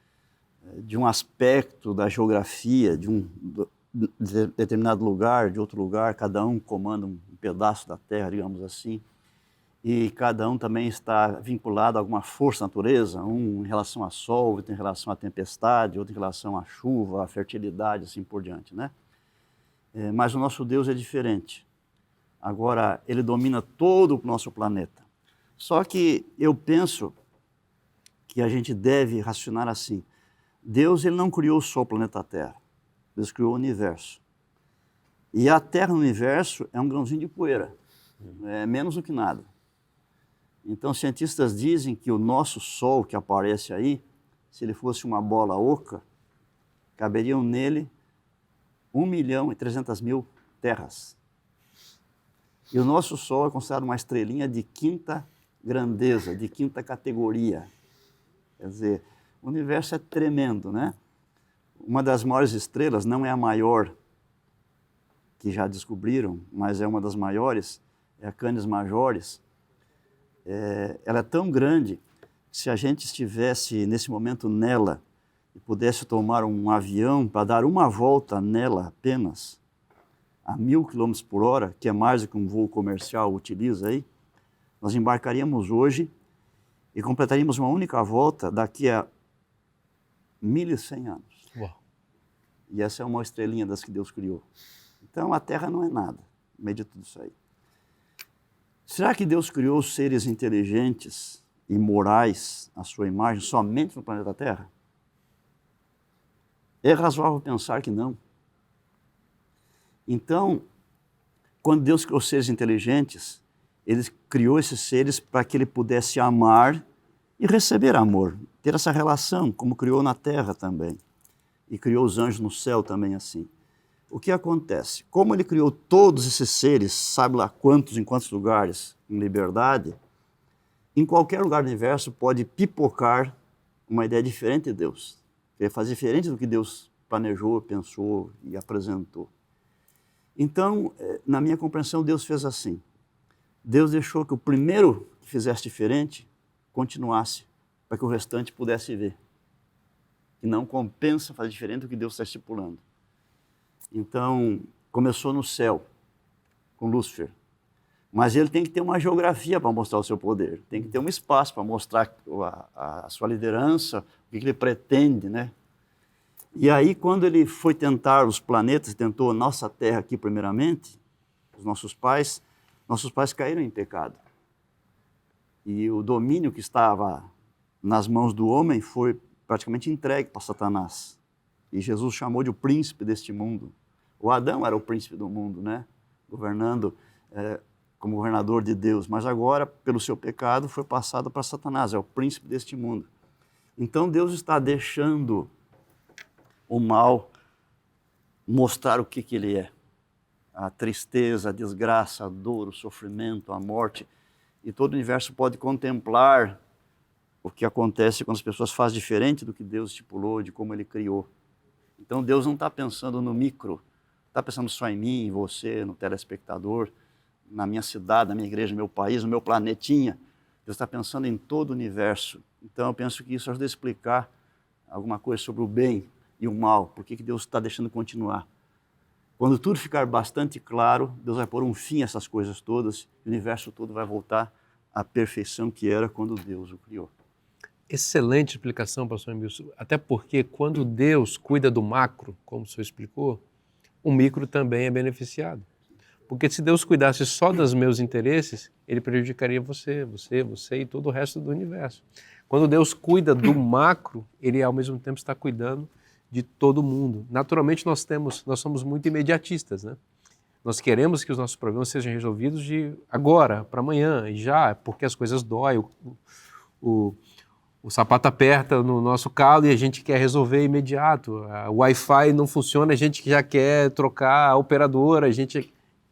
de um aspecto da geografia, de um determinado lugar, de outro lugar, cada um comanda um pedaço da terra, digamos assim, e cada um também está vinculado a alguma força da natureza, um em relação ao sol, outro em relação à tempestade, outro em relação à chuva, à fertilidade, assim por diante, né? Mas o nosso Deus é diferente. Agora, Ele domina todo o nosso planeta. Só que eu penso que a gente deve raciocinar assim. Deus, Ele não criou só o planeta Terra. Deus criou o universo. E a Terra no universo é um grãozinho de poeira. É menos do que nada. Então, cientistas dizem que o nosso Sol que aparece aí, se ele fosse uma bola oca, caberiam nele 1.300.000 terras. E o nosso Sol é considerado uma estrelinha de quinta grandeza, de quinta categoria. Quer dizer, o universo é tremendo, né? Uma das maiores estrelas, não é a maior que já descobriram, mas é uma das maiores, é a Canis Majoris. Ela é tão grande que se a gente estivesse nesse momento nela e pudesse tomar um avião para dar uma volta nela apenas, a 1.000 km por hora, que é mais do que um voo comercial utiliza aí, nós embarcaríamos hoje e completaríamos uma única volta daqui a 1.100 anos. Uau. E essa é uma estrelinha das que Deus criou. Então a Terra não é nada, no meio de tudo isso aí. Será que Deus criou seres inteligentes e morais à sua imagem somente no planeta Terra? É razoável pensar que não. Então, quando Deus criou seres inteligentes, Ele criou esses seres para que Ele pudesse amar e receber amor, ter essa relação, como criou na Terra também. E criou os anjos no céu também assim. O que acontece? Como Ele criou todos esses seres, sabe lá quantos, em quantos lugares, em liberdade, em qualquer lugar do universo pode pipocar uma ideia diferente de Deus. Ele fazer diferente do que Deus planejou, pensou e apresentou. Então, na minha compreensão, Deus fez assim. Deus deixou que o primeiro que fizesse diferente continuasse, para que o restante pudesse ver. E não compensa fazer diferente do que Deus está estipulando. Então, começou no céu. com Lúcifer. Mas ele tem que ter uma geografia para mostrar o seu poder, tem que ter um espaço para mostrar a sua liderança, o que ele pretende, né? E aí, quando ele foi tentar os planetas, tentou a nossa Terra aqui primeiramente, os nossos pais caíram em pecado. E o domínio que estava nas mãos do homem foi praticamente entregue para Satanás. E Jesus chamou de o príncipe deste mundo. O Adão era o príncipe do mundo, né? Governando como governador de Deus. Mas agora, pelo seu pecado, foi passado para Satanás, é o príncipe deste mundo. Então Deus está deixando o mal mostrar o que ele é. A tristeza, a desgraça, a dor, o sofrimento, a morte. E todo o universo pode contemplar o que acontece quando as pessoas fazem diferente do que Deus estipulou, de como ele criou. Então Deus não está pensando no micro, está pensando só em mim, em você, no telespectador, na minha cidade, na minha igreja, no meu país, no meu planetinha. Deus está pensando em todo o universo. Então eu penso que isso ajuda a explicar alguma coisa sobre o bem e o mal, por que Deus está deixando continuar. Quando tudo ficar bastante claro, Deus vai pôr um fim a essas coisas todas, e o universo todo vai voltar à perfeição que era quando Deus o criou. Excelente explicação, pastor Emilson. Até porque quando Deus cuida do macro, como o senhor explicou, o micro também é beneficiado. Porque se Deus cuidasse só dos meus interesses, ele prejudicaria você e todo o resto do universo. Quando Deus cuida do macro, ele ao mesmo tempo está cuidando de todo mundo. Naturalmente nós somos muito imediatistas, né? Nós queremos que os nossos problemas sejam resolvidos de agora, para amanhã, e já, porque as coisas doem, o sapato aperta no nosso calo e a gente quer resolver imediato. O Wi-Fi não funciona, a gente já quer trocar a operadora,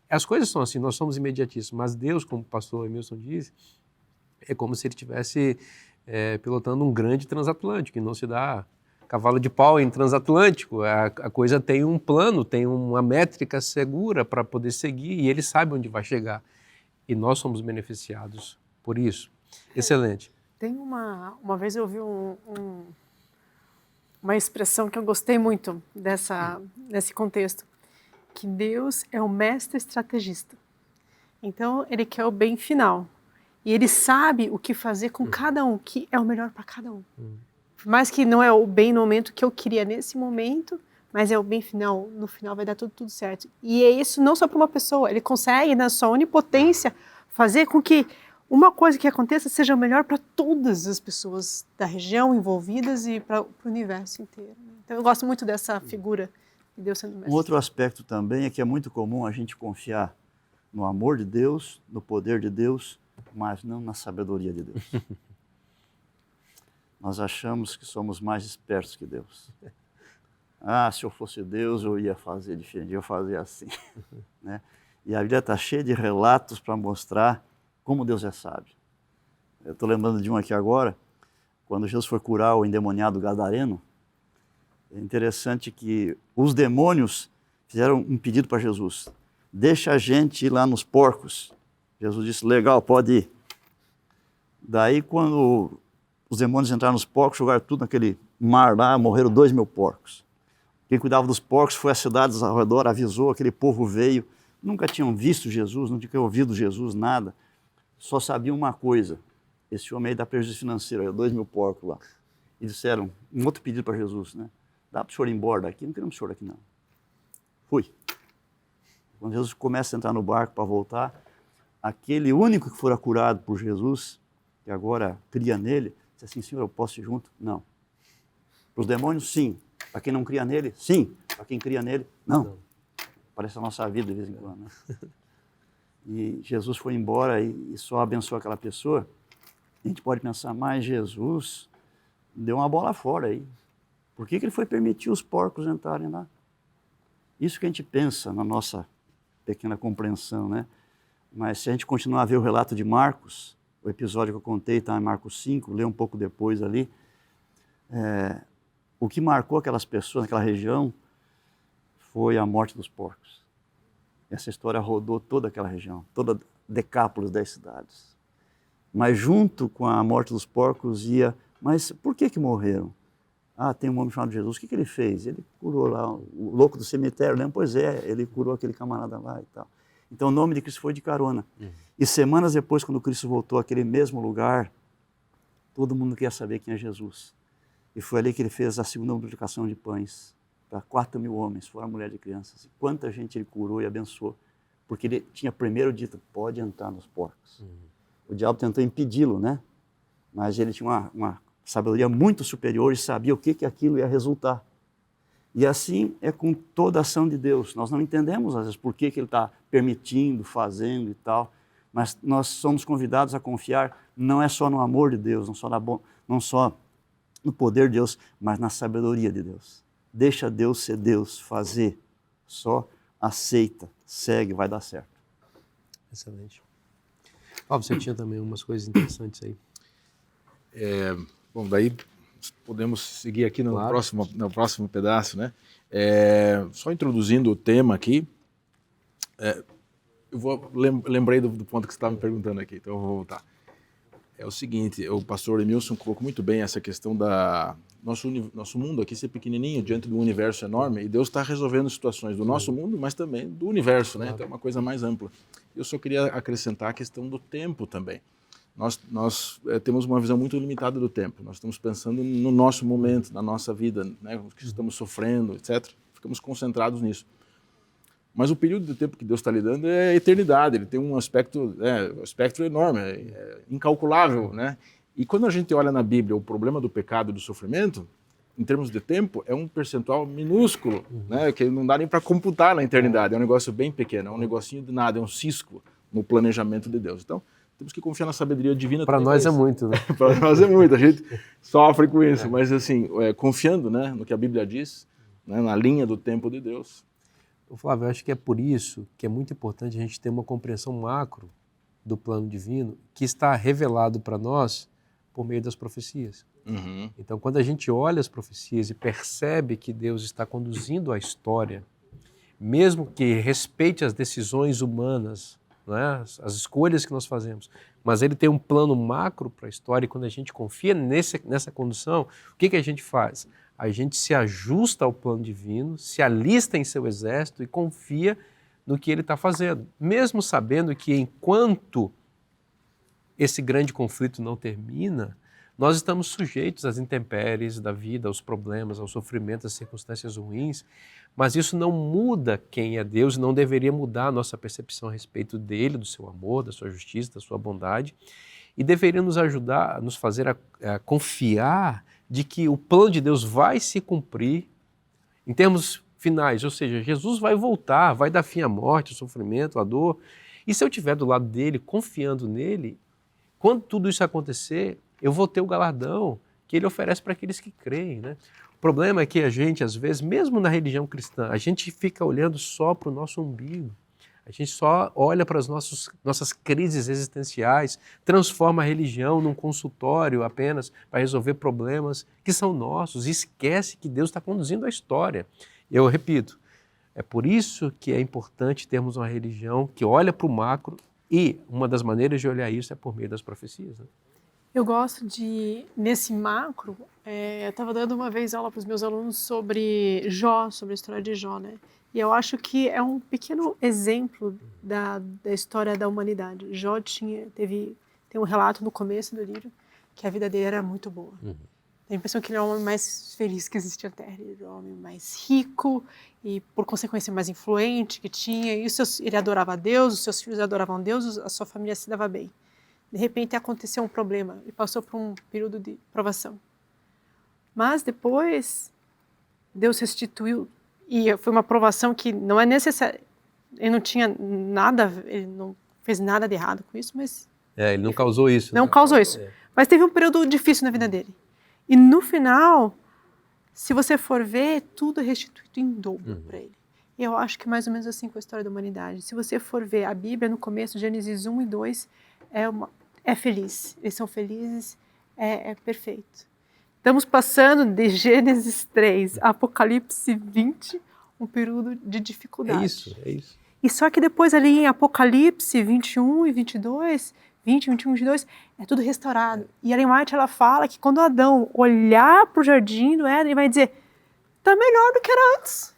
As coisas são assim, nós somos imediatistas, mas Deus, como o pastor Emilson disse, é como se ele estivesse pilotando um grande transatlântico, e não se dá cavalo de pau em transatlântico. A coisa tem um plano, tem uma métrica segura para poder seguir, e ele sabe onde vai chegar. E nós somos beneficiados por isso. Excelente. Tem uma vez eu ouvi uma expressão que eu gostei muito nesse contexto, que Deus é o mestre estrategista. Então, ele quer o bem final. E ele sabe o que fazer com cada um, que é o melhor para cada um. Por mais que não é o bem no momento que eu queria nesse momento, mas é o bem final. No final vai dar tudo certo. E é isso não só para uma pessoa. Ele consegue, na sua onipotência, fazer com que uma coisa que aconteça seja o melhor para todas as pessoas da região envolvidas e para o universo inteiro. Então, eu gosto muito dessa figura de Deus sendo mestre. Um outro aspecto também é que é muito comum a gente confiar no amor de Deus, no poder de Deus, mas não na sabedoria de Deus. Nós achamos que somos mais espertos que Deus. Se eu fosse Deus, eu ia fazer diferente, eu ia fazer assim. Né? E a Bíblia está cheia de relatos para mostrar como Deus é sábio. Eu estou lembrando de um aqui agora, quando Jesus foi curar o endemoniado gadareno. É interessante que os demônios fizeram um pedido para Jesus. Deixa a gente ir lá nos porcos. Jesus disse, legal, pode ir. Daí, quando os demônios entraram nos porcos, jogaram tudo naquele mar lá, morreram 2.000 porcos. Quem cuidava dos porcos foi às cidades ao redor, avisou, aquele povo veio. Nunca tinham visto Jesus, não tinham ouvido Jesus, nada. Só sabiam uma coisa, esse homem aí dá prejuízo financeiro, 2.000 porcos lá. E disseram, um outro pedido para Jesus, né? Dá para o senhor ir embora daqui? Não queremos o senhor aqui, não. Fui. Quando Jesus começa a entrar no barco para voltar, aquele único que fora curado por Jesus, que agora cria nele, disse assim, senhor, eu posso ir junto? Não. Para os demônios, sim. Para quem não cria nele, sim. Para quem cria nele, não. Parece a nossa vida de vez em quando, né? E Jesus foi embora e só abençoou aquela pessoa. A gente pode pensar, mas Jesus deu uma bola fora aí. Por que ele foi permitir os porcos entrarem lá? Isso que a gente pensa na nossa pequena compreensão, né? Mas se a gente continuar a ver o relato de Marcos, o episódio que eu contei está em Marcos 5, lê um pouco depois ali, o que marcou aquelas pessoas naquela região foi a morte dos porcos. Essa história rodou toda aquela região, toda Decápolis, 10 cidades. Mas junto com a morte dos porcos ia, mas por que morreram? Tem um homem chamado Jesus, o que ele fez? Ele curou lá o louco do cemitério, lembra? Pois é, ele curou aquele camarada lá e tal. Então o nome de Cristo foi de carona. E semanas depois, quando Cristo voltou àquele mesmo lugar, todo mundo queria saber quem é Jesus. E foi ali que ele fez a segunda multiplicação de pães para 4.000 homens, fora mulher e crianças. E quanta gente ele curou e abençoou. Porque ele tinha primeiro dito, pode entrar nos porcos. O diabo tentou impedi-lo, né? Mas ele tinha uma sabedoria muito superior e sabia o que aquilo ia resultar. E assim é com toda a ação de Deus. Nós não entendemos, às vezes, por que ele está permitindo, fazendo e tal, mas nós somos convidados a confiar, não é só no amor de Deus, não só no poder de Deus, mas na sabedoria de Deus. Deixa Deus ser Deus, fazer, só aceita, segue, vai dar certo. Excelente. Você tinha também umas coisas interessantes aí. Bom, daí podemos seguir aqui no, claro. no próximo pedaço, né? Só introduzindo o tema aqui, lembrei do ponto que você estava me perguntando aqui, então eu vou voltar. É o seguinte, o pastor Emilson colocou muito bem essa questão da nosso mundo aqui ser pequenininho diante de um universo enorme, e Deus está resolvendo situações do nosso mundo, mas também do universo, né? Então é uma coisa mais ampla. Eu só queria acrescentar a questão do tempo também. Nós temos uma visão muito limitada do tempo. Nós estamos pensando no nosso momento, na nossa vida, né? O que estamos sofrendo, etc. Ficamos concentrados nisso. Mas o período de tempo que Deus está lhe dando é a eternidade. Ele tem um espectro enorme, incalculável, né? E quando a gente olha na Bíblia o problema do pecado e do sofrimento, em termos de tempo, é um percentual minúsculo, né? Que não dá nem para computar na eternidade. É um negócio bem pequeno, é um negocinho de nada, é um cisco no planejamento de Deus. Então, temos que confiar na sabedoria divina. Para nós é muito, né? Para nós é muito, a gente sofre com isso, mas assim, confiando, né, no que a Bíblia diz, né, na linha do tempo de Deus. Flávio, eu acho que é por isso que é muito importante a gente ter uma compreensão macro do plano divino que está revelado para nós por meio das profecias. Então, quando a gente olha as profecias e percebe que Deus está conduzindo a história, mesmo que respeite as decisões humanas, né, as escolhas que nós fazemos, mas ele tem um plano macro para a história, e quando a gente confia nessa condução, o que a gente faz? A gente se ajusta ao plano divino, se alista em seu exército e confia no que ele está fazendo, mesmo sabendo que enquanto esse grande conflito não termina, nós estamos sujeitos às intempéries da vida, aos problemas, ao sofrimento, às circunstâncias ruins, mas isso não muda quem é Deus, não deveria mudar a nossa percepção a respeito dele, do seu amor, da sua justiça, da sua bondade, e deveria nos ajudar, nos fazer a confiar de que o plano de Deus vai se cumprir em termos finais, ou seja, Jesus vai voltar, vai dar fim à morte, ao sofrimento, à dor, e se eu estiver do lado dele, confiando nele, quando tudo isso acontecer, eu vou ter o galardão que ele oferece para aqueles que creem, né? O problema é que a gente, às vezes, mesmo na religião cristã, a gente fica olhando só para o nosso umbigo. A gente só olha para as nossas crises existenciais, transforma a religião num consultório apenas para resolver problemas que são nossos e esquece que Deus está conduzindo a história. Eu repito, é por isso que é importante termos uma religião que olha para o macro, e uma das maneiras de olhar isso é por meio das profecias, né? Eu gosto de, nesse macro, eu estava dando uma vez aula para os meus alunos sobre Jó, sobre a história de Jó, né? E eu acho que é um pequeno exemplo da história da humanidade. Jó tem um relato no começo do livro que a vida dele era muito boa. Tenho a impressão que ele é o homem mais feliz que existe na Terra, ele é o homem mais rico e, por consequência, mais influente que tinha. E ele adorava a Deus, os seus filhos adoravam a Deus, a sua família se dava bem. De repente aconteceu um problema e passou por um período de provação. Mas depois Deus restituiu, e foi uma provação que não é necessária. Ele não tinha nada, ele não fez nada de errado com isso, mas... ele não causou isso. Não né? causou isso. Mas teve um período difícil na vida dele. E no final, se você for ver, tudo é restituído em dobro para ele. E eu acho que mais ou menos assim com a história da humanidade. Se você for ver a Bíblia, no começo, Gênesis 1 e 2, é feliz. Eles são felizes, é perfeito. Estamos passando de Gênesis 3 a Apocalipse 20, um período de dificuldade. É isso. E só que depois ali em Apocalipse 21 e 22, 20, 21 e 22, é tudo restaurado. E Ellen White, ela fala que quando Adão olhar para o jardim do Éden, ele vai dizer, está melhor do que era antes.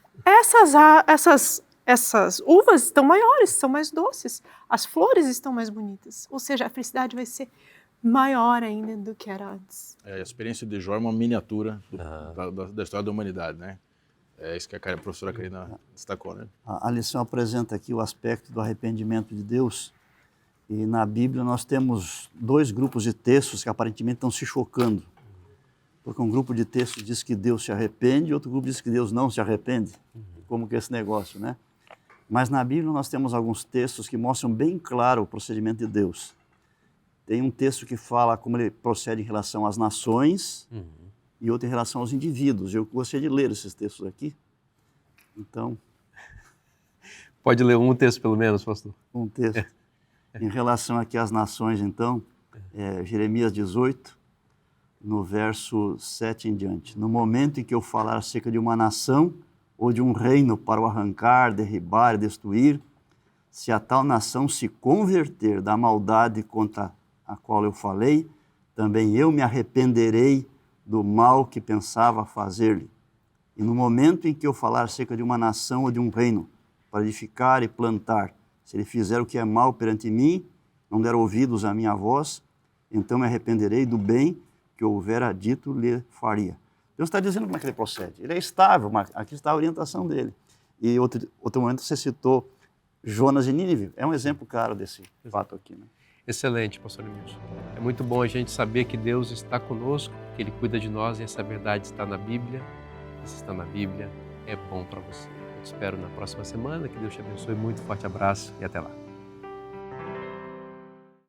essas uvas estão maiores, são mais doces, as flores estão mais bonitas. Ou seja, a felicidade vai ser maior ainda do que era antes. A experiência de Jó é uma miniatura da história da humanidade, né? É isso que a professora Karina destacou, né? A lição apresenta aqui o aspecto do arrependimento de Deus. E na Bíblia nós temos dois grupos de textos que aparentemente estão se chocando. Porque um grupo de textos diz que Deus se arrepende e outro grupo diz que Deus não se arrepende. Como que é esse negócio, né? Mas na Bíblia nós temos alguns textos que mostram bem claro o procedimento de Deus. Tem um texto que fala como ele procede em relação às nações e outro em relação aos indivíduos. Eu gostaria de ler esses textos aqui. Então... Pode ler um texto pelo menos, pastor? Um texto. Em relação aqui às nações, então, Jeremias 18, no verso 7 em diante. No momento em que eu falar acerca de uma nação ou de um reino para o arrancar, derribar e destruir, se a tal nação se converter da maldade contra a qual eu falei, também eu me arrependerei do mal que pensava fazer-lhe. E no momento em que eu falar acerca de uma nação ou de um reino para edificar e plantar, se ele fizer o que é mal perante mim, não der ouvidos à minha voz, então me arrependerei do bem que eu houvera dito lhe faria. Deus está dizendo como é que ele procede. Ele é estável, mas aqui está a orientação dele. E outro momento você citou Jonas e Nínive. É um exemplo claro desse fato aqui, né? Excelente, pastor Emilson. É muito bom a gente saber que Deus está conosco, que Ele cuida de nós e essa verdade está na Bíblia. E se está na Bíblia, é bom para você. Eu te espero na próxima semana. Que Deus te abençoe. Muito forte abraço e até lá.